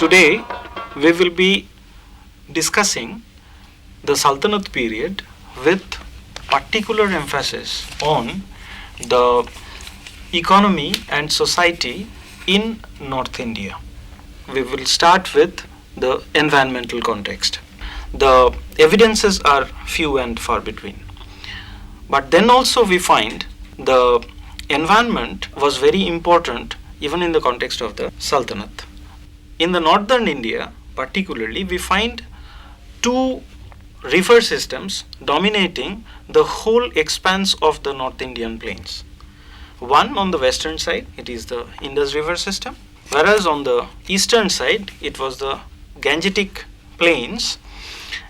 Today we will be discussing the Sultanate period with particular emphasis on the economy and society in North India. We will start with the environmental context. The evidences are few and far between. But then also we find the environment was very important even in the context of the Sultanate. In the northern India particularly, we find two river systems dominating the whole expanse of the North Indian plains. One on the western side, it is the Indus river system, whereas on the eastern side, it was the Gangetic plains,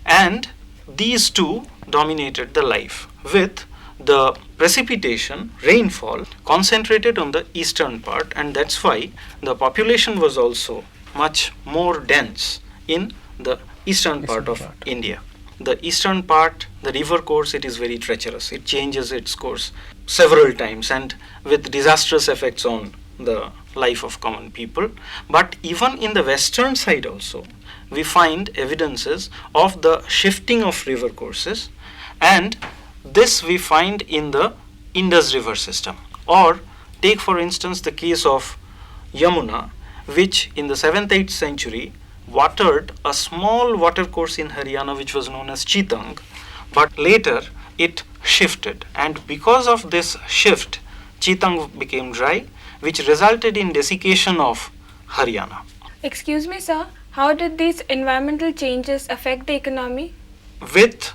and these two dominated the life, with the precipitation, rainfall concentrated on the eastern part, and that's why the population was also much more dense in the eastern part of India. The eastern part, the river course, it is very treacherous. It changes its course several times and with disastrous effects on the life of common people. But even in the western side also, we find evidences of the shifting of river courses, and this we find in the Indus river system. Or take for instance the case of Yamuna, which in the 7th-8th century watered a small watercourse in Haryana which was known as Chitang, but later it shifted, and because of this shift Chitang became dry, which resulted in desiccation of Haryana. Excuse me, sir, how did these environmental changes affect the economy? With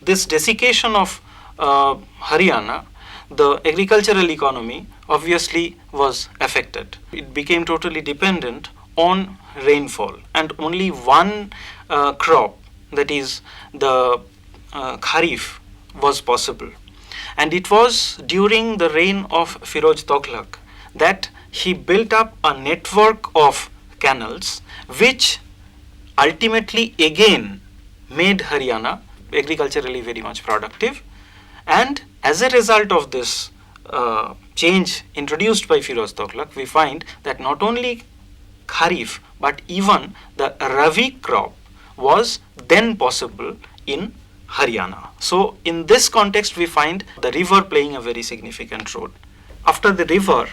this desiccation of Haryana, the agricultural economy obviously was affected. It became totally dependent on rainfall, and only one crop, that is the Kharif, was possible. And it was during the reign of Firoj Tughlaq that he built up a network of canals which ultimately again made Haryana agriculturally very much productive. And as a result of this change introduced by Firoj Tughlaq, we find that not only Kharif but even the Rabi crop was then possible in Haryana. So in this context we find the river playing a very significant role. After the river,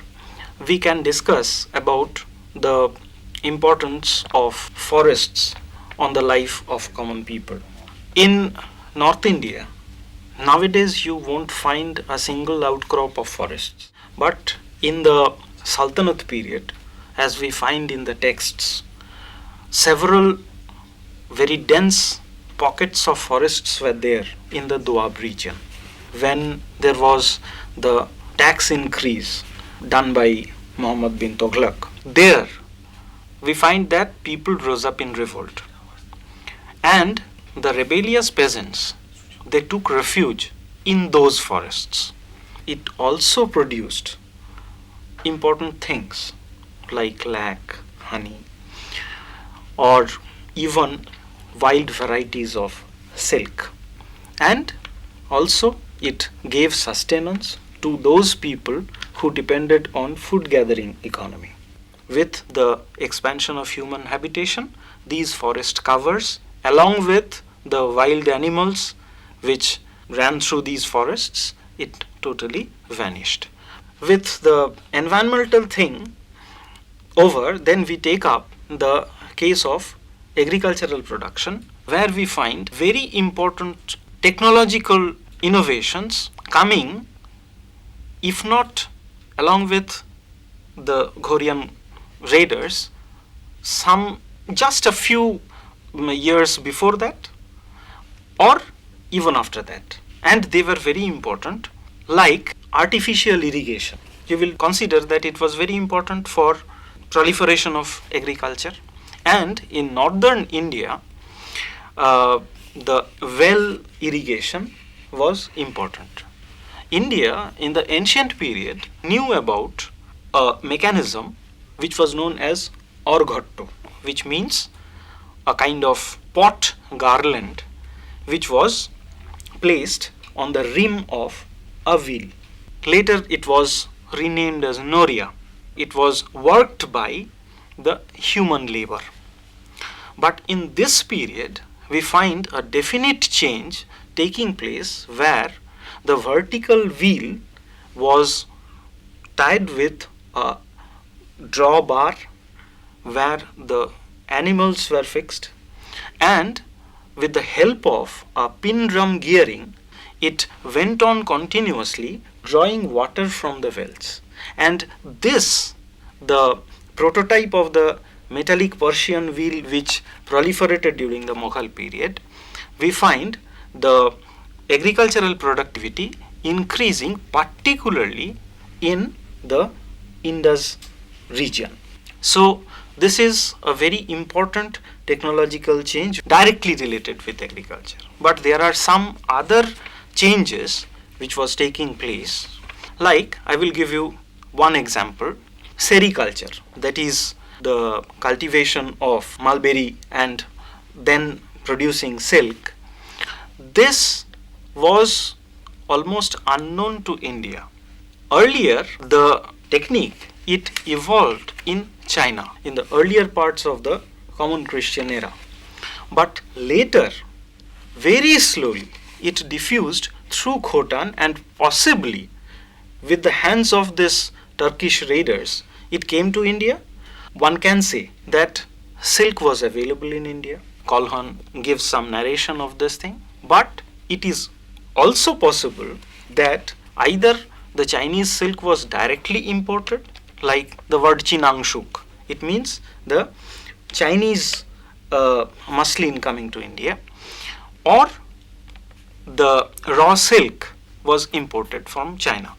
we can discuss about the importance of forests on the life of common people. In North India, nowadays you won't find a single outcrop of forests, but in the Sultanate period, as we find in the texts, several very dense pockets of forests were there in the Doab region. When there was the tax increase done by Muhammad bin Tughlaq, there we find that people rose up in revolt. And the rebellious peasants, they took refuge in those forests. It also produced important things like lac, honey, or even wild varieties of silk. And also it gave sustenance to those people who depended on food gathering economy. With the expansion of human habitation, these forest covers, along with the wild animals which ran through these forests, it totally vanished. With the environmental thing over, then we take up the case of agricultural production, where we find very important technological innovations coming, if not along with the Ghorian raiders, just a few years before that, or even after that. And they were very important, like artificial irrigation. You will consider that it was very important for proliferation of agriculture. And in northern India, the well irrigation was important. India in the ancient period knew about a mechanism which was known as orghatto, which means a kind of pot garland which was placed on the rim of a wheel. Later it was renamed as Noria. It was worked by the human labor. But in this period, we find a definite change taking place where the vertical wheel was tied with a drawbar where the animals were fixed, and with the help of a pin drum gearing, it went on continuously drawing water from the wells. And this, the prototype of the metallic Persian wheel which proliferated during the Mughal period, we find the agricultural productivity increasing, particularly in the Indus region. So this is a very important technological change directly related with agriculture. But there are some other changes which was taking place. Like, I will give you one example: sericulture, that is the cultivation of mulberry and then producing silk. This was almost unknown to India. Earlier, the technique, it evolved in China in the earlier parts of the common Christian era. But later, very slowly, it diffused through Khotan, and possibly with the hands of these Turkish raiders, it came to India. One can say that silk was available in India. Colhan gives some narration of this thing. But it is also possible that either the Chinese silk was directly imported, like the word Chinangshuk. It means the Chinese muslin coming to India, or the raw silk was imported from China.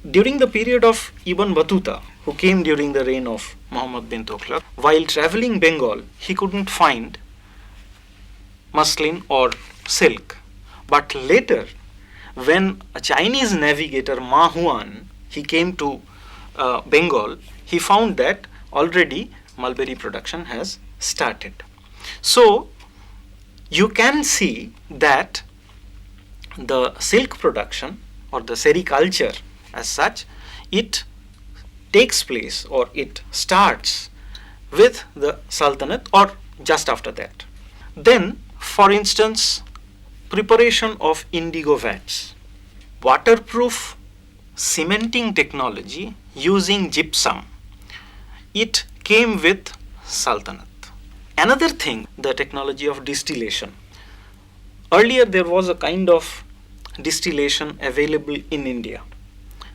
During the period of Ibn Battuta, who came during the reign of Muhammad bin Tughlaq, while traveling Bengal, he couldn't find muslin or silk. But later, when a Chinese navigator Ma Huan, he came to Bengal, he found that already mulberry production has started. So you can see that the silk production or the sericulture as such, it takes place or it starts with the Sultanate or just after that. Then, for instance, preparation of indigo vats, waterproof cementing technology using gypsum, it came with Sultanate. Another thing, the technology of distillation. Earlier there was a kind of distillation available in India,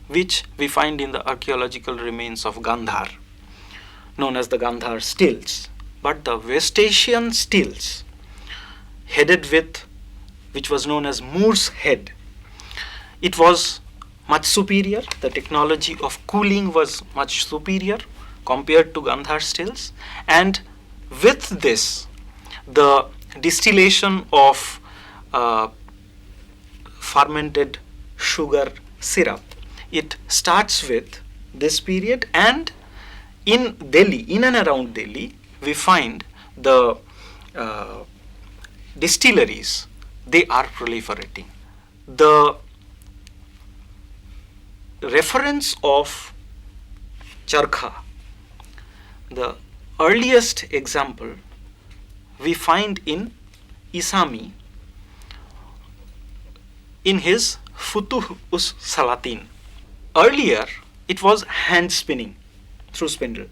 which we find in the archaeological remains of Gandhar, known as the Gandhar stills. But the West Asian stills, headed with, which was known as Moore's head, it was much superior. The technology of cooling was much superior compared to Gandhar stills. And with this, the distillation of fermented sugar syrup, it starts with this period. And in Delhi, in and around Delhi, we find the distilleries, they are proliferating. The reference of charkha, the earliest example we find in Isami in his Futuh us Salatin. Earlier it was hand spinning through spindle.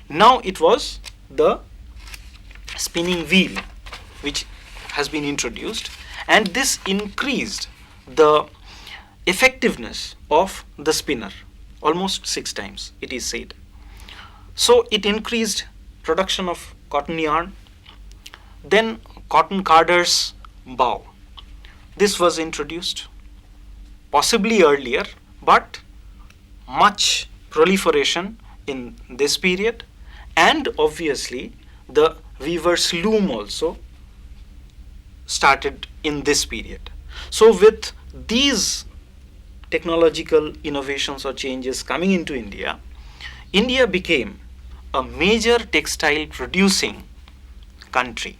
Now it was the spinning wheel which has been introduced, and this increased the effectiveness of the spinner almost 6 times, it is said. So it increased production of cotton yarn. Then cotton carders bow, this was introduced possibly earlier, but much proliferation in this period. And obviously the weaver's loom also started in this period. So with these technological innovations or changes coming into India, India became a major textile producing country.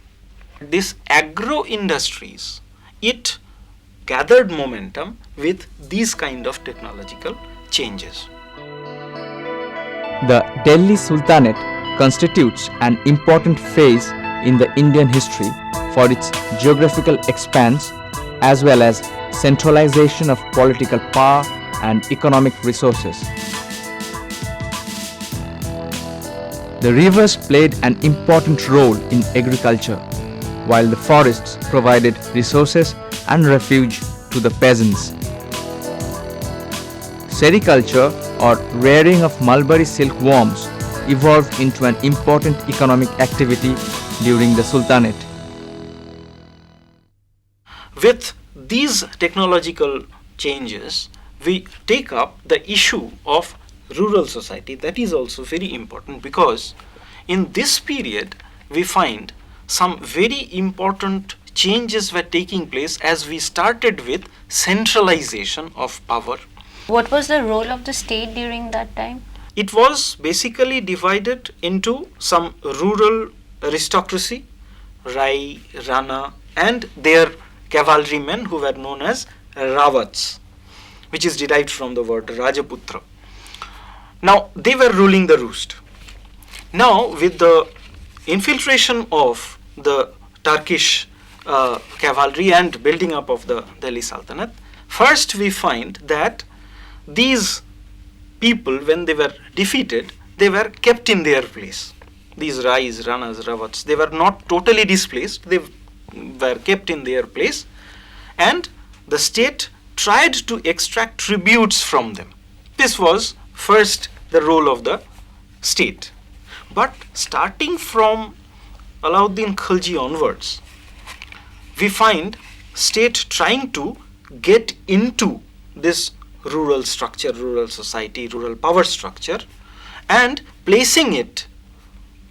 This agro industries, it gathered momentum with these kind of technological changes. The Delhi Sultanate constitutes an important phase in the Indian history for its geographical expanse as well as centralization of political power and economic resources. The rivers played an important role in agriculture, while the forests provided resources and refuge to the peasants. Sericulture, or rearing of mulberry silkworms, evolved into an important economic activity during the Sultanate. With these technological changes, we take up the issue of rural society. That is also very important, because in this period we find some very important changes were taking place as we started with centralization of power. What was the role of the state during that time? It was basically divided into some rural aristocracy, Rai, Rana, and their cavalrymen who were known as Rawats, which is derived from the word Rajaputra. Now, they were ruling the roost. Now, with the infiltration of the Turkish cavalry and building up of the Delhi Sultanate, first we find that these people, when they were defeated, they were kept in their place. These Rais, Ranas, Rawats, they were not totally displaced, they were kept in their place, and the state tried to extract tributes from them. This was first the role of the state. But starting from Alauddin Khilji onwards, we find state trying to get into this rural structure, rural society, rural power structure, and placing it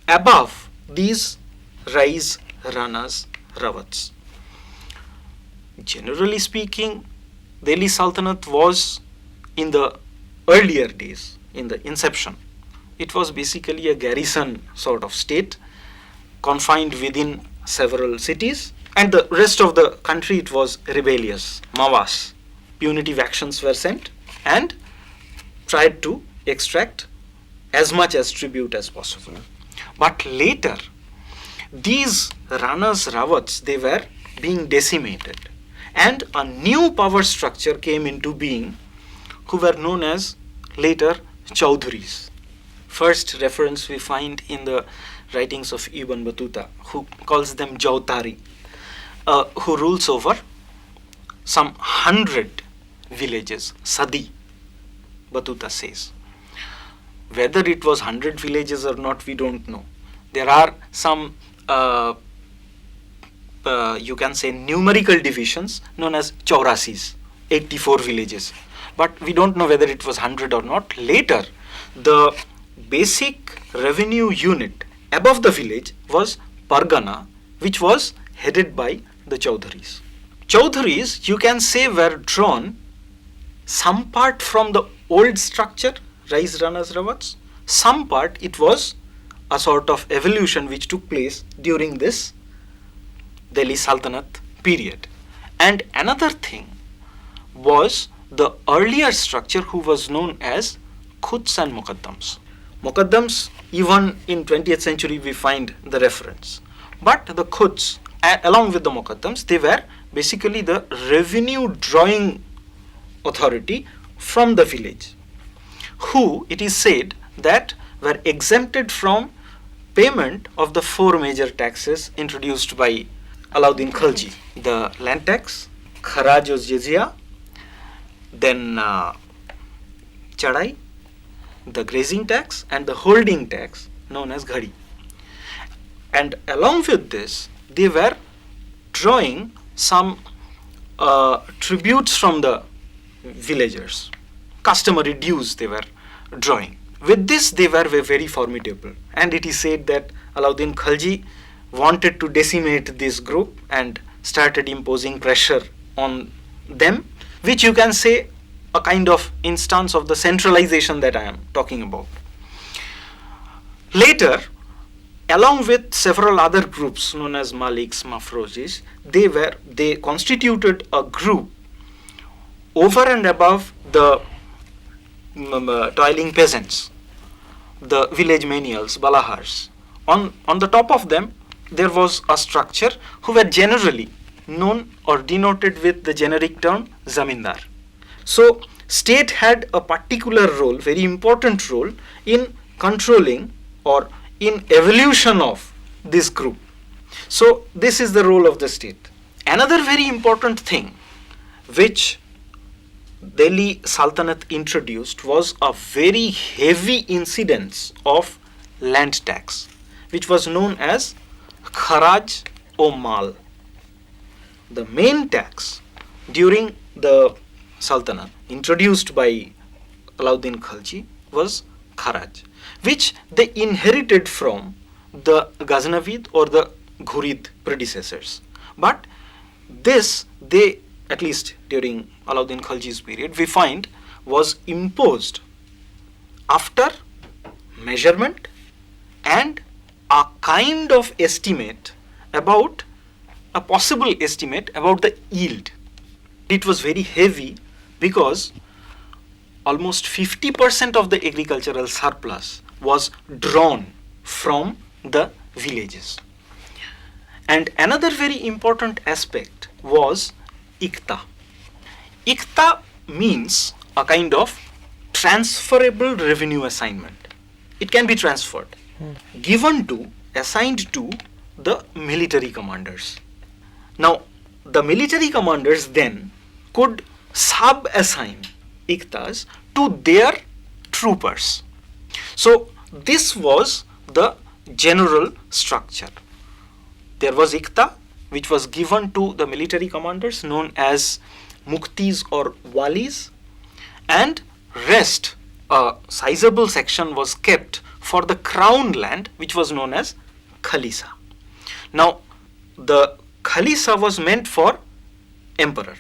above these Rais, Ranas, Rawats. Generally speaking, Delhi Sultanate was, in the earlier days, in the inception, it was basically a garrison sort of state, confined within several cities, and the rest of the country it was rebellious, mawas. Punitive actions were sent and tried to extract as much as tribute as possible. But later, these Ranas, Rawats, they were being decimated, and a new power structure came into being, who were known as later Chaudhuris. First reference we find in the writings of Ibn Battuta, who calls them Jautari, who rules over some 100 villages, Sadi, Battuta says. Whether it was 100 villages or not, we don't know. There are some, you can say, numerical divisions known as Chaurasis, 84 villages. But we don't know whether it was 100 or not. Later, the basic revenue unit above the village was Paragana, which was headed by the Chaudhuris. Chaudhuris, you can say, were drawn some part from the old structure, Rais, Ranas, Rawats. Some part it was a sort of evolution which took place during this Delhi Sultanate period. And another thing was the earlier structure, who was known as Khuds and Muqaddams. Muqaddams, even in 20th century we find the reference. But the Khuds, along with the Muqaddams, they were basically the revenue drawing authority from the village, who, it is said, that were exempted from payment of the 4 major taxes introduced by Alauddin Khilji: the land tax, Kharaj or Jizya, then Chadai, the grazing tax, and the holding tax known as Ghadi. And along with this, they were drawing some tributes from the villagers, customary dues they were drawing. With this, they were very formidable, and it is said that Alauddin Khilji wanted to decimate this group and started imposing pressure on them, which you can say a kind of instance of the centralization that I am talking about. Later, along with several other groups known as Maliks, Mafrozis, they constituted a group over and above the toiling peasants, the village menials, balahars. On the top of them, there was a structure who were generally known or denoted with the generic term Zamindar. So state had a particular role, very important role in controlling or in evolution of this group. So this is the role of the state. Another very important thing which Delhi Sultanate introduced was a very heavy incidence of land tax, which was known as Kharaj o Mal. The main tax during the Sultanate introduced by Alauddin Khalji was Kharaj, which they inherited from the Ghaznavid or the Ghurid predecessors. But this, they, at least during Alauddin Khalji's period, we find was imposed after measurement and a kind of estimate about, a possible estimate about the yield. It was very heavy because almost 50% of the agricultural surplus was drawn from the villages. And another very important aspect was Ikta. Ikta means a kind of transferable revenue assignment. It can be transferred, given to, assigned to the military commanders. Now, the military commanders then could sub-assign Iktas to their troopers. So, this was the general structure. There was Ikta, which was given to the military commanders, known as Muktis or Walis, and rest, a sizable section was kept for the crown land, which was known as Khalisa. Now, the Khalisa was meant for emperor,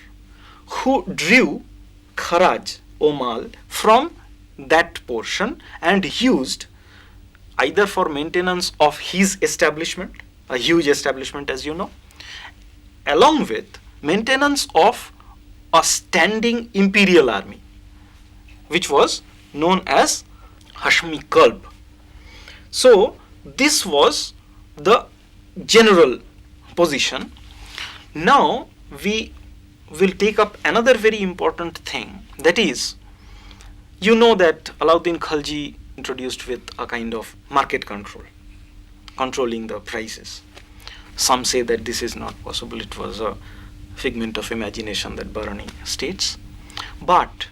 who drew Kharaj o Mal from that portion and used either for maintenance of his establishment, a huge establishment as you know, along with maintenance of a standing imperial army, which was known as Hashmi Kalb. So this was the general position. Now we will take up another very important thing, that is, you know that Alauddin Khalji introduced with a kind of market control, controlling the prices. Some say that this is not possible, it was a figment of imagination that Barani states. But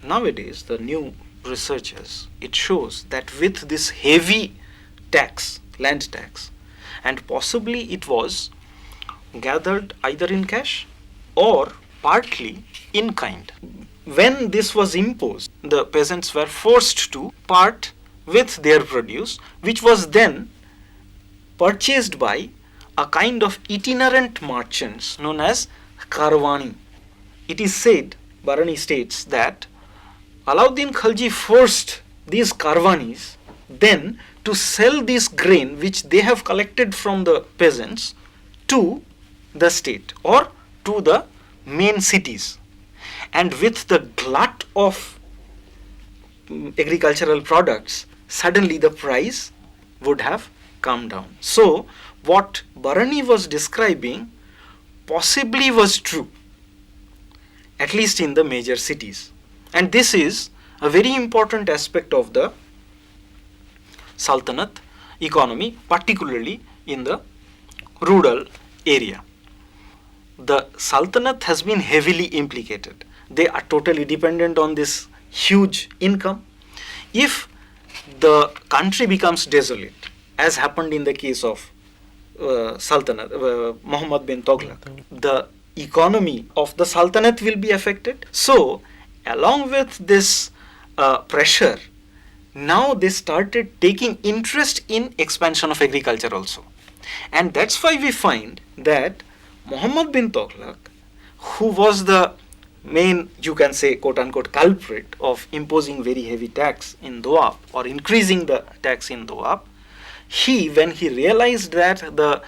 nowadays the new researchers, it shows that with this heavy tax, land tax, and possibly it was gathered either in cash or partly in kind. When this was imposed, the peasants were forced to part with their produce, which was then purchased by a kind of itinerant merchants known as Karwani. It is said, Barani states, that Alauddin Khalji forced these Karwanis then to sell this grain which they have collected from the peasants to the state or to the main cities. And with the glut of agricultural products, suddenly the price would have come down. So what Barani was describing possibly was true, at least in the major cities. And this is a very important aspect of the Sultanate economy, particularly in the rural area. The Sultanate has been heavily implicated. They are totally dependent on this huge income. If the country becomes desolate, as happened in the case of Sultanate, Muhammad bin Tughlaq, the economy of the Sultanate will be affected. So, along with this pressure, now they started taking interest in expansion of agriculture also. And that's why we find that Muhammad bin Tughlaq, who was the main, you can say, quote-unquote culprit of imposing very heavy tax in Doab or increasing the tax in Doab, he, when he realized that the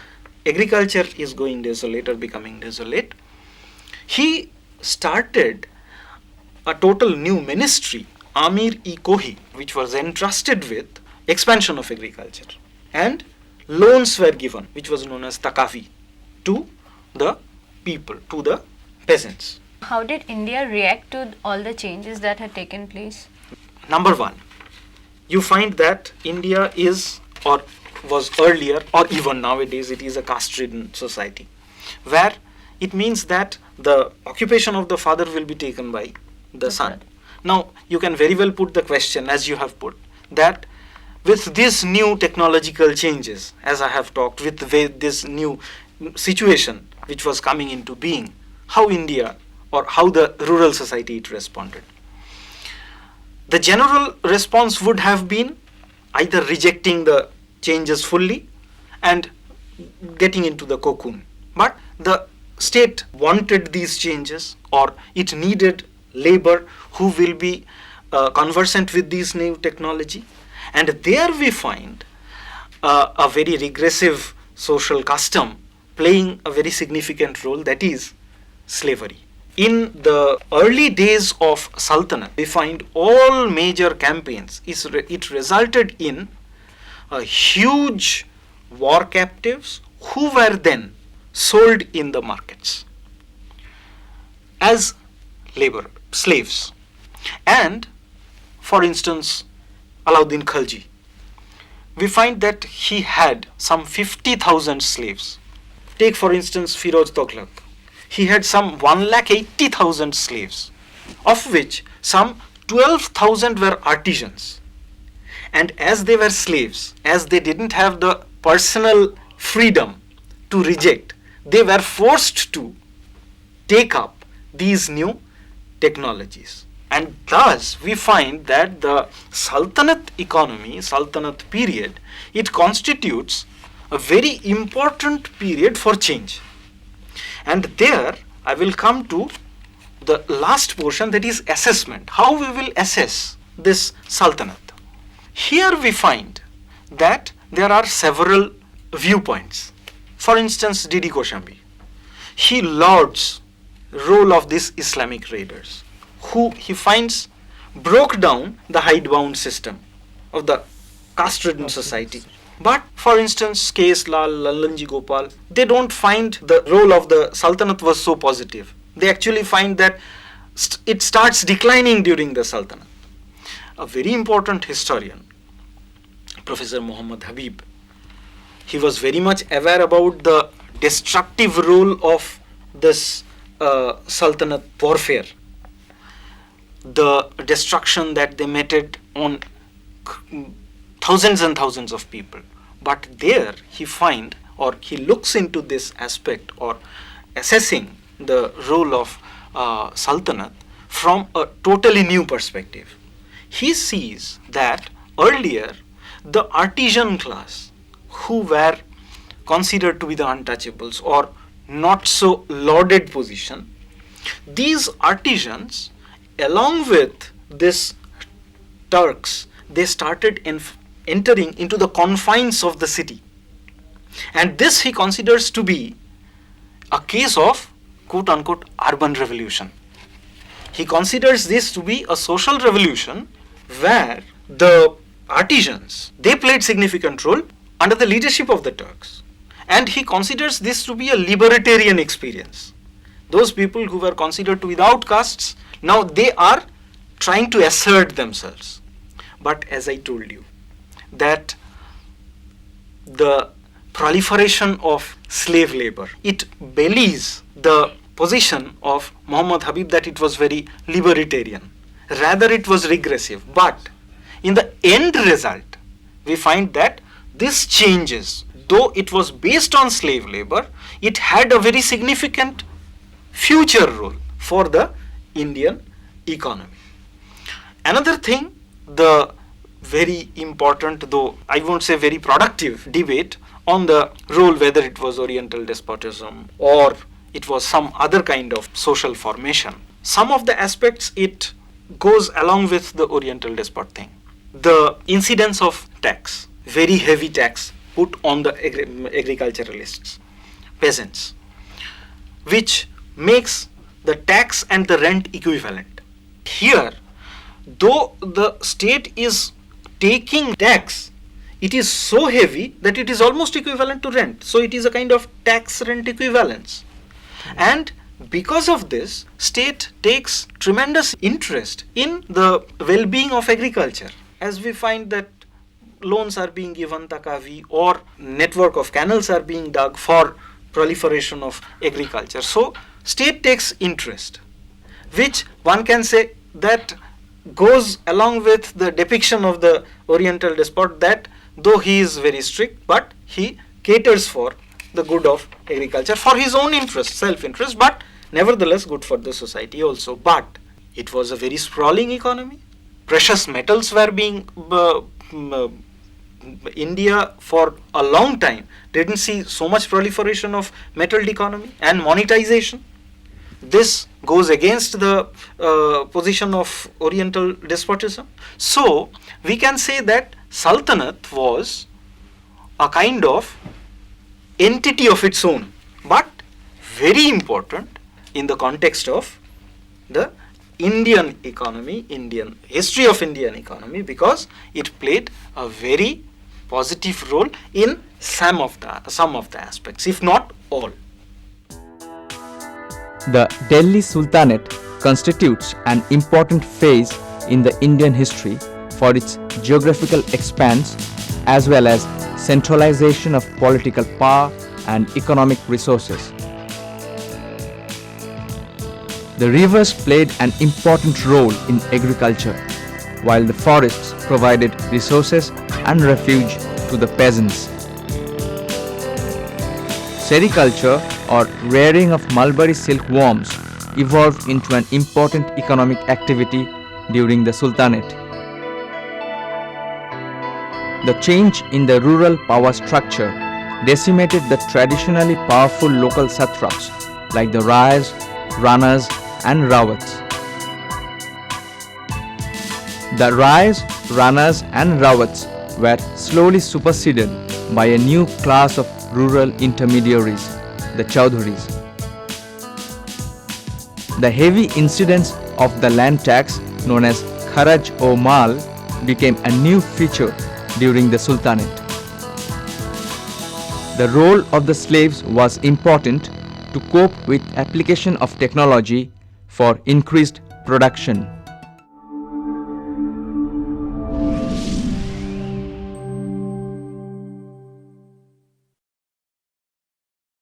agriculture is going desolate or becoming desolate, he started a total new ministry, Amir-e-Kohi, which was entrusted with expansion of agriculture and loans were given, which was known as takafi, to the people, to the peasants. How did India react to all the changes that had taken place? Number one, you find that India is, or was earlier, or even nowadays, it is a caste-ridden society, where it means that the occupation of the father will be taken by the son. Now, you can very well put the question, as you have put, that with these new technological changes, as I have talked, with this new situation which was coming into being, how India or how the rural society it responded. The general response would have been either rejecting the changes fully and getting into the cocoon. But the state wanted these changes, or it needed labor who will be conversant with these new technology. And there we find a very regressive social custom playing a very significant role, that is slavery. In the early days of Sultanate, we find all major campaigns, it resulted in a huge war captives who were then sold in the markets as labor, slaves. And for instance, Alauddin Khalji, we find that he had some 50,000 slaves. Take for instance Firoz Tughlaq. He had some 1,80,000 slaves, of which some 12,000 were artisans. And as they were slaves, as they didn't have the personal freedom to reject, they were forced to take up these new technologies. And thus we find that the Sultanate economy, Sultanate period, it constitutes a very important period for change. And there I will come to the last portion, that is assessment. How we will assess this Sultanate. Here we find that there are several viewpoints. For instance, Didi Koshambi, he lauds role of these Islamic raiders, who he finds broke down the hidebound system of the caste-ridden society. But for instance, K.S. Lal, Lallanji Gopal, they don't find the role of the Sultanate was so positive. They actually find that it starts declining during the Sultanate. A very important historian, Professor Muhammad Habib, he was very much aware about the destructive role of this Sultanate warfare, the destruction that they meted on thousands and thousands of people. But there he find, or he looks into this aspect, or assessing the role of Sultanate from a totally new perspective. He sees that earlier the artisan class, who were considered to be the untouchables or not so lauded position, these artisans along with this Turks, they started entering into the confines of the city. And this he considers to be a case of quote-unquote urban revolution. He considers this to be a social revolution where the artisans, they played significant role under the leadership of the Turks. And he considers this to be a libertarian experience. Those people who were considered to be the outcasts, now they are trying to assert themselves. But as I told you, that the proliferation of slave labor, it belies the position of Muhammad Habib that it was very libertarian. Rather it was regressive. But in the end result, we find that this changes, though it was based on slave labor, it had a very significant future role for the Indian economy. Another thing, the very important, though I won't say very productive debate on the role, whether it was Oriental despotism or it was some other kind of social formation. Some of the aspects it goes along with the Oriental despot thing. The incidence of tax, very heavy tax put on the agriculturalists, peasants, which makes the tax and the rent equivalent. Here, though the state is taking tax, it is so heavy that it is almost equivalent to rent. So it is a kind of tax rent equivalence. And because of this, state takes tremendous interest in the well-being of agriculture. As we find that loans are being given Takavi, or network of canals are being dug for proliferation of agriculture. So state takes interest, which one can say that goes along with the depiction of the Oriental despot, that though he is very strict, but he caters for the good of agriculture for his own interest, self-interest, but nevertheless good for the society also. But it was a very sprawling economy. Precious metals were being India for a long time didn't see so much proliferation of metal economy and monetization. This goes against the position of Oriental despotism. So we can say that Sultanate was a kind of entity of its own, but very important in the context of the Indian economy, Indian history of Indian economy, because it played a very positive role in some of the aspects, if not all. The Delhi Sultanate constitutes an important phase in the Indian history for its geographical expanse as well as centralization of political power and economic resources. The rivers played an important role in agriculture, while the forests provided resources and refuge to the peasants. Sericulture, or rearing of mulberry silkworms, evolved into an important economic activity during the Sultanate. The change in the rural power structure decimated the traditionally powerful local satraps like the Rais, Ranas and Rawats. The Rais, Ranas and Rawats were slowly superseded by a new class of rural intermediaries, the Chaudhuris. The heavy incidence of the land tax known as Kharaj o Mal became a new feature during the Sultanate. The role of the slaves was important to cope with application of technology for increased production.